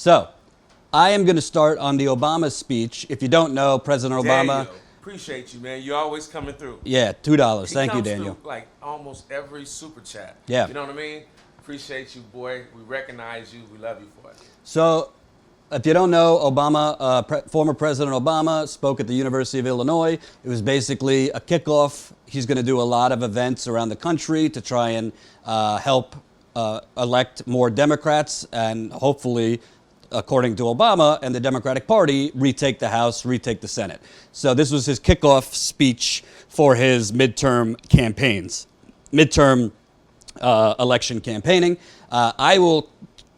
So, I am going to start on the Obama speech. If you don't know, President Obama. Daniel, appreciate you, man. You're always coming through. Yeah, $2. He Thank you, comes Daniel. through like almost every super chat. Yeah. You know what I mean? Appreciate you, boy. We recognize you. We love you for it. So, if you don't know, former President Obama spoke at the University of Illinois. It was basically a kickoff. He's going to do a lot of events around the country to try and help elect more Democrats and hopefully, according to Obama and the Democratic Party, retake the House, retake the Senate. So this was his kickoff speech for his midterm campaigns, midterm election campaigning. I will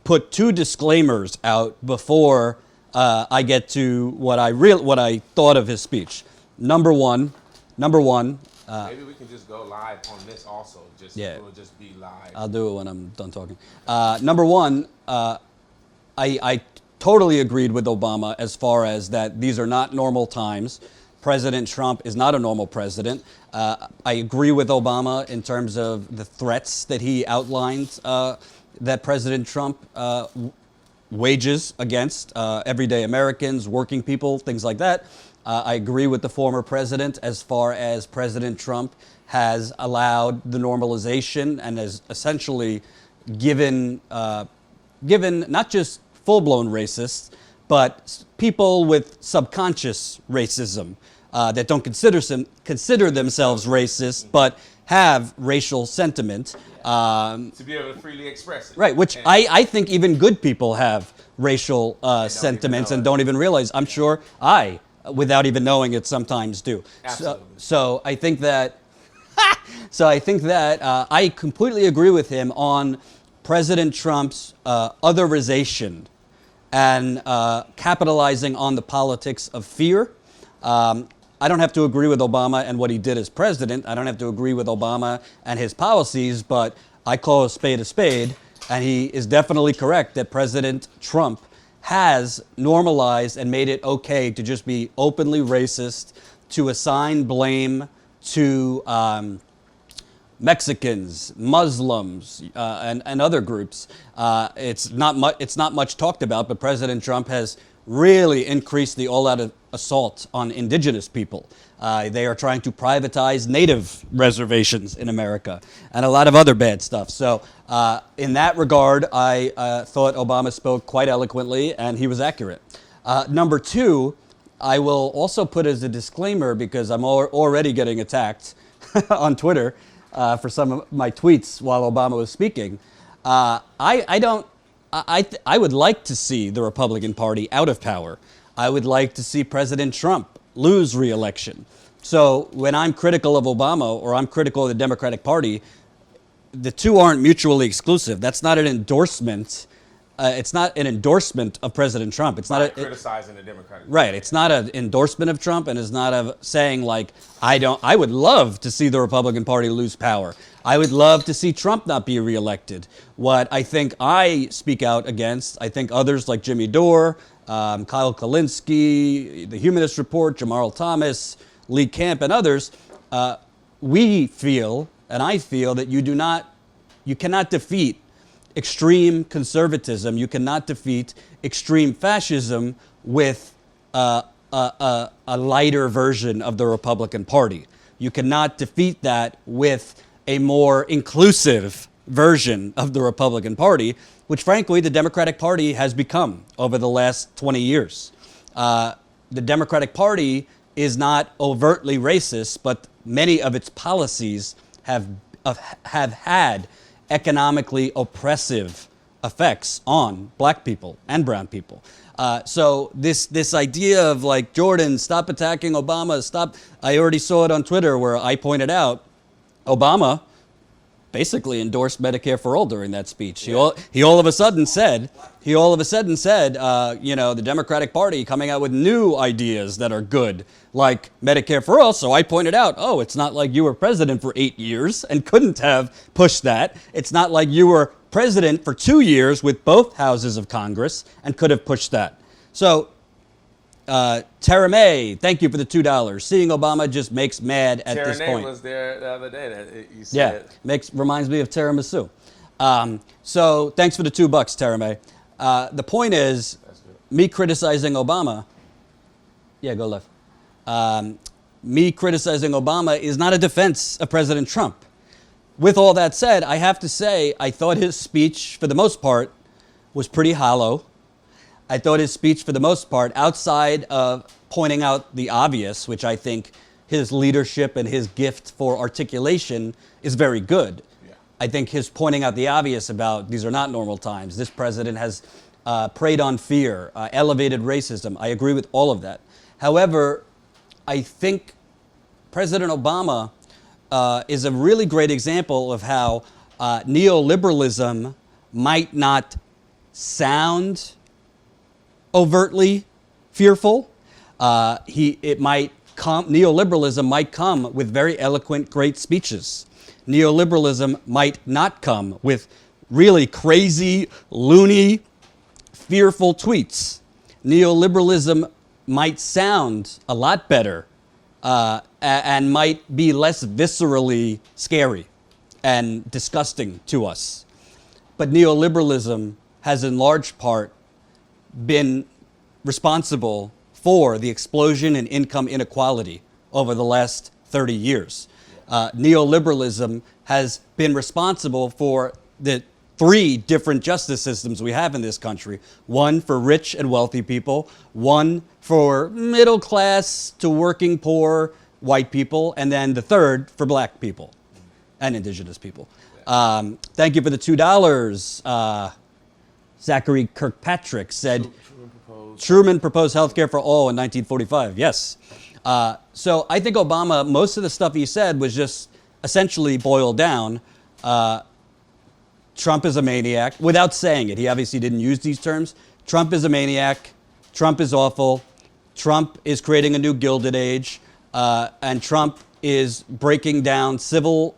put two disclaimers out before I get to what I thought of his speech. Number one. Maybe we can just go live on this also. We'll just be live. I'll do it when I'm done talking. Number one, I totally agreed with Obama as far as that these are not normal times. President Trump is not a normal president. I agree with Obama in terms of the threats that he outlined that President Trump wages against everyday Americans, working people, things like that. I agree with the former president as far as President Trump has allowed the normalization and has essentially given not just full-blown racists, but people with subconscious racism that don't consider themselves racist, but have racial sentiment. To be able to freely express it. Right, which I think even good people have racial sentiments and don't even realize. I'm sure without even knowing it, sometimes do. Absolutely. So I think that I completely agree with him on President Trump's otherization and capitalizing on the politics of fear. I don't have to agree with Obama and what he did as president. I don't have to agree with Obama and his policies, but I call a spade, and he is definitely correct that President Trump has normalized and made it okay to just be openly racist, to assign blame to Mexicans, Muslims, and other groups. It's not much talked about, but President Trump has really increased the all-out assault on indigenous people. They are trying to privatize native reservations in America and a lot of other bad stuff. So in that regard, I thought Obama spoke quite eloquently, and he was accurate. Number two, I will also put as a disclaimer, because I'm already getting attacked on Twitter for some of my tweets while Obama was speaking. I would like to see the Republican Party out of power. I would like to see President Trump lose re-election. So when I'm critical of Obama or I'm critical of the Democratic Party, the two aren't mutually exclusive. That's not an endorsement. It's not an endorsement of President Trump. It's not criticizing the Democratic Party. Right. It's not an endorsement of Trump, and it's not a saying like, I would love to see the Republican Party lose power. I would love to see Trump not be reelected. What I think I speak out against, I think others like Jimmy Dore, Kyle Kulinski, the Humanist Report, Jamarl Thomas, Lee Camp, and others, we feel, and I feel, that you cannot defeat extreme conservatism. You cannot defeat extreme fascism with a lighter version of the Republican Party. You cannot defeat that with a more inclusive version of the Republican Party, which frankly the Democratic Party has become over the last 20 years. The Democratic Party is not overtly racist, but many of its policies have had economically oppressive effects on black people and brown people. So this idea of like, Jordan, stop attacking Obama, stop. I already saw it on Twitter where I pointed out Obama basically endorsed Medicare for all during that speech. Yeah. He all of a sudden said, the Democratic Party coming out with new ideas that are good, like Medicare for all. So I pointed out, it's not like you were president for 8 years and couldn't have pushed that. It's not like you were president for 2 years with both houses of Congress and could have pushed that. So Tara May, thank you for the $2. Seeing Obama just makes mad at this point. Tara May was there the other day that you said. Yeah, reminds me of tiramisu. So thanks for the $2, Tara May. The point is, me criticizing Obama, yeah, go left. Me criticizing Obama is not a defense of President Trump. With all that said, I have to say, I thought his speech, for the most part, was pretty hollow. I thought his speech, for the most part, outside of pointing out the obvious, which I think his leadership and his gift for articulation is very good. Yeah. I think his pointing out the obvious about these are not normal times. This president has preyed on fear, elevated racism. I agree with all of that. However, I think President Obama is a really great example of how neoliberalism might not sound overtly fearful. Neoliberalism might come with very eloquent, great speeches. Neoliberalism might not come with really crazy, loony, fearful tweets. Neoliberalism might sound a lot better and might be less viscerally scary and disgusting to us. But neoliberalism has in large part been responsible for the explosion in income inequality over the last 30 years. Neoliberalism has been responsible for the 3 different justice systems we have in this country. One for rich and wealthy people, one for middle class to working poor white people, and then the third for black people and indigenous people. Thank you for the $2. Zachary Kirkpatrick said, Truman proposed health care for all in 1945. Yes. So I think Obama, most of the stuff he said was just essentially boiled down. Trump is a maniac, without saying it. He obviously didn't use these terms. Trump is a maniac. Trump is awful. Trump is creating a new Gilded Age. And Trump is breaking down civil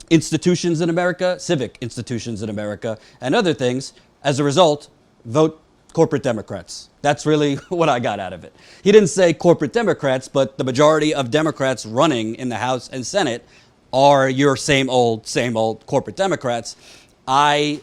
institutions in America, civic institutions in America, and other things. As a result, vote corporate Democrats. That's really what I got out of it. He didn't say corporate Democrats, but the majority of Democrats running in the House and Senate are your same old corporate Democrats. I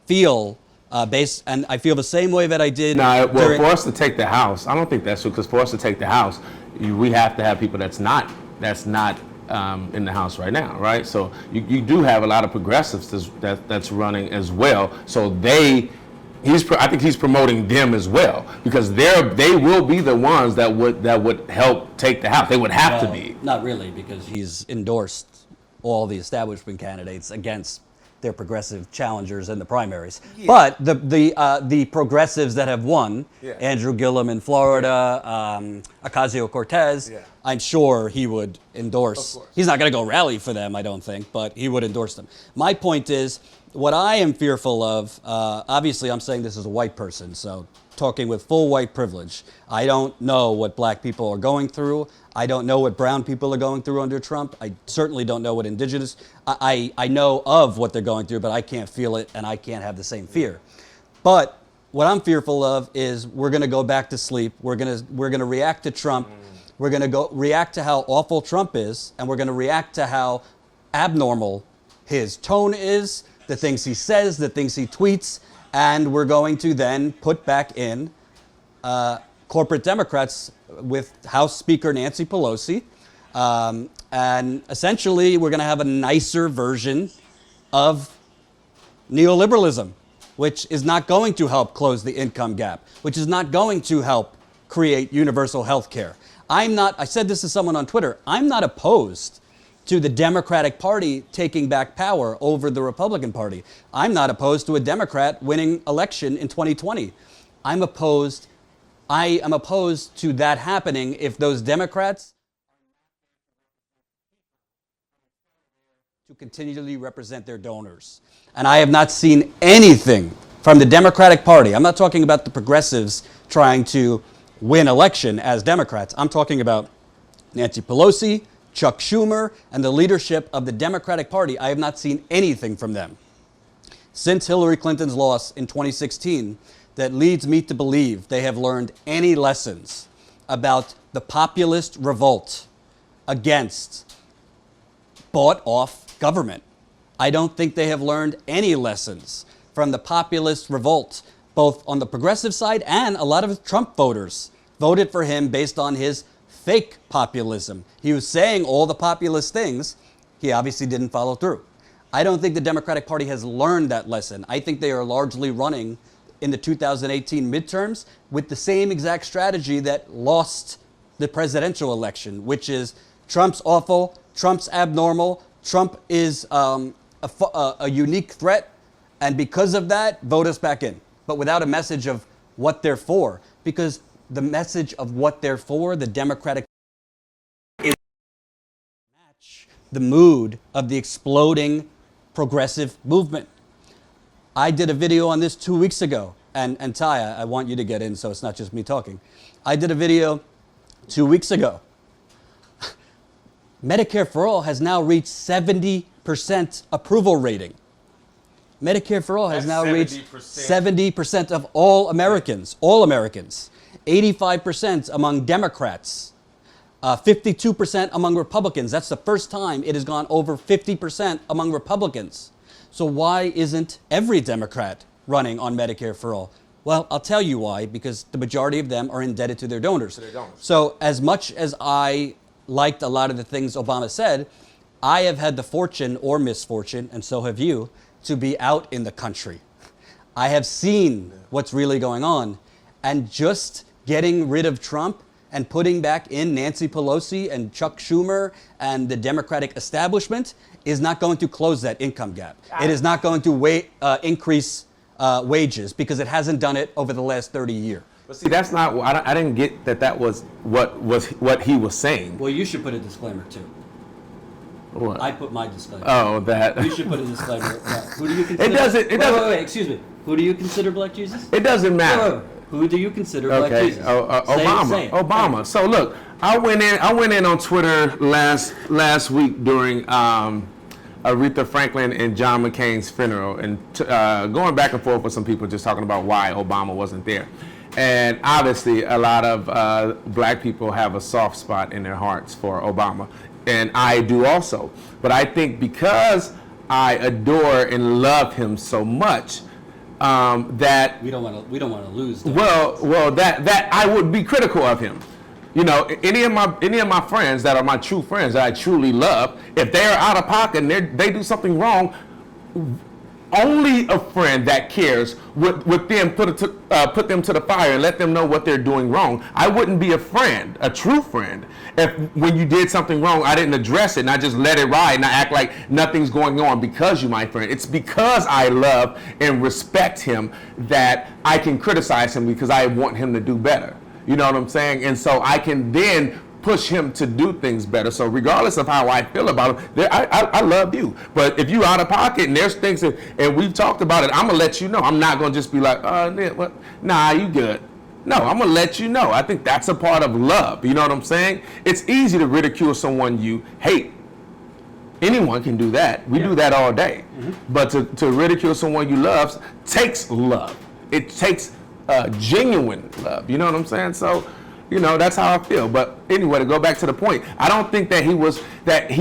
feel and I feel the same way that I did. Now, well, for us to take the House, I don't think that's true, because for us to take the House, we have to have people that's not in the House right now, right? So you do have a lot of progressives that's running as well. So I think he's promoting them as well, because they will be the ones that would help take the House. They would have to be. Not really, because he's endorsed all the establishment candidates against their progressive challengers in the primaries. Yeah. But the progressives that have won, Andrew Gillum in Florida, Ocasio-Cortez, I'm sure he would endorse. He's not going to go rally for them, I don't think, but he would endorse them. My point is, what I am fearful of, obviously I'm saying this as a white person, so talking with full white privilege. I don't know what black people are going through. I don't know what brown people are going through under Trump. I certainly don't know what indigenous. I know of what they're going through, but I can't feel it and I can't have the same fear. But what I'm fearful of is we're going to go back to sleep. We're going to react to Trump. We're going to react to how awful Trump is, and we're going to react to how abnormal his tone is, the things he says, the things he tweets, and we're going to then put back in corporate Democrats with House Speaker Nancy Pelosi. And essentially, we're going to have a nicer version of neoliberalism, which is not going to help close the income gap, which is not going to help create universal health care. I said this to someone on Twitter, I'm not opposed to the Democratic Party taking back power over the Republican Party. I'm not opposed to a Democrat winning election in 2020. I am opposed to that happening if those Democrats to continually represent their donors. And I have not seen anything from the Democratic Party. I'm not talking about the progressives trying to win election as Democrats. I'm talking about Nancy Pelosi, Chuck Schumer, and the leadership of the Democratic Party. I have not seen anything from them since Hillary Clinton's loss in 2016 that leads me to believe they have learned any lessons about the populist revolt against bought-off government. I don't think they have learned any lessons from the populist revolt, both on the progressive side and a lot of Trump voters voted for him based on his fake populism. He was saying all the populist things. He obviously didn't follow through. I don't think the Democratic Party has learned that lesson. I think they are largely running in the 2018 midterms with the same exact strategy that lost the presidential election, which is Trump's awful, Trump's abnormal, Trump is a unique threat, and because of that, vote us back in. But without a message of what they're for, because the message of what they're for, the Democratic is match the mood of the exploding progressive movement. I did a video on this 2 weeks ago, and Ty, I want you to get in so it's not just me talking. I did a video 2 weeks ago. Medicare for All has now reached 70% approval rating. Medicare for All has now reached 70% of all Americans, 85% among Democrats, 52% among Republicans. That's the first time it has gone over 50% among Republicans. So why isn't every Democrat running on Medicare for All? Well, I'll tell you why, because the majority of them are indebted to their donors. So as much as I liked a lot of the things Obama said, I have had the fortune or misfortune, and so have you, to be out in the country. I have seen what's really going on, and just getting rid of Trump and putting back in Nancy Pelosi and Chuck Schumer and the Democratic establishment is not going to close that income gap. It is not going to increase wages, because it hasn't done it over the last 30 years. But see, that's not. I didn't get that was what he was saying. Well, you should put a disclaimer too. What? I put my disclaimer. Oh, that. You should put a disclaimer. Who do you consider? It doesn't. Wait, excuse me. Who do you consider Black Jesus? It doesn't matter. Who do you consider Black Jesus? Obama. Say it. Obama. So look, I went in on Twitter last week during Aretha Franklin and John McCain's funeral, and going back and forth with some people just talking about why Obama wasn't there. And obviously, a lot of black people have a soft spot in their hearts for Obama, and I do also. But I think because I adore and love him so much, that we don't want to lose. Well, that I would be critical of him. You know, any of my friends that are my true friends that I truly love, if they're out of pocket and they do something wrong, only a friend that cares would then put them to the fire and let them know what they're doing wrong. I wouldn't be a friend, a true friend, if when you did something wrong, I didn't address it and I just let it ride and I act like nothing's going on because you're my friend. It's because I love and respect him that I can criticize him, because I want him to do better. You know what I'm saying? And so I can then push him to do things better. So regardless of how I feel about him, I love you. But if you out of pocket and there's things and we've talked about it, I'm gonna let you know. I'm not gonna just be like, what? Nah, you good. No, I'm gonna let you know. I think that's a part of love. You know what I'm saying? It's easy to ridicule someone you hate. Anyone can do that. We do that all day. Mm-hmm. But to ridicule someone you love takes love. It takes genuine love. You know what I'm saying? So, you know, that's how I feel. But anyway, to go back to the point, I don't think that he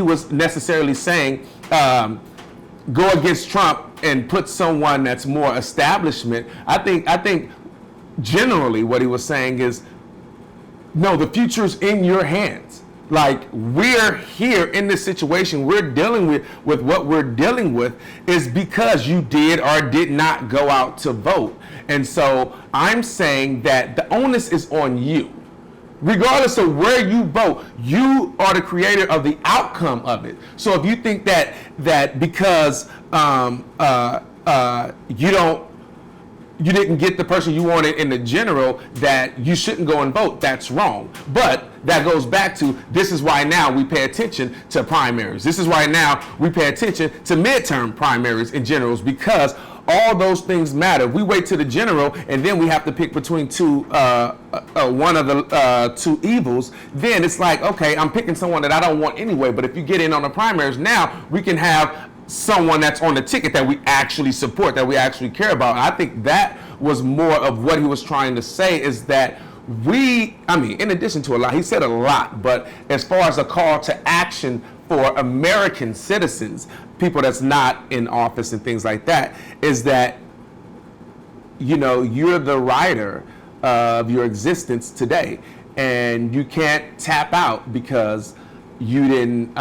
was necessarily saying go against Trump and put someone that's more establishment. I think generally what he was saying is, no, the future's in your hands. Like, we're here in this situation, we're dealing with what we're dealing with is because you did or did not go out to vote. And so I'm saying that the onus is on you. Regardless of where you vote, you are the creator of the outcome of it. So if you think that because you didn't get the person you wanted in the general, that you shouldn't go and vote, that's wrong. But that goes back to, this is why now we pay attention to primaries. This is why now we pay attention to midterm primaries and generals, because all those things matter. We wait to the general and then we have to pick between one of the two evils. Then it's like, okay, I'm picking someone that I don't want anyway. But if you get in on the primaries, now we can have someone that's on the ticket that we actually support, that we actually care about. And I think that was more of what he was trying to say, is that in addition to a lot, he said a lot, but as far as a call to action for American citizens, people that's not in office and things like that, is that you know, you're the writer of your existence today, and you can't tap out because you didn't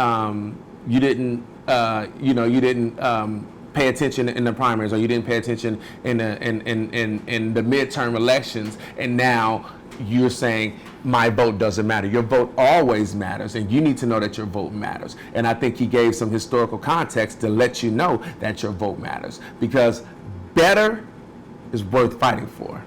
pay attention in the primaries, or you didn't pay attention in the midterm elections, and now you're saying my vote doesn't matter. Your vote always matters, and you need to know that your vote matters. And I think he gave some historical context to let you know that your vote matters, because better is worth fighting for.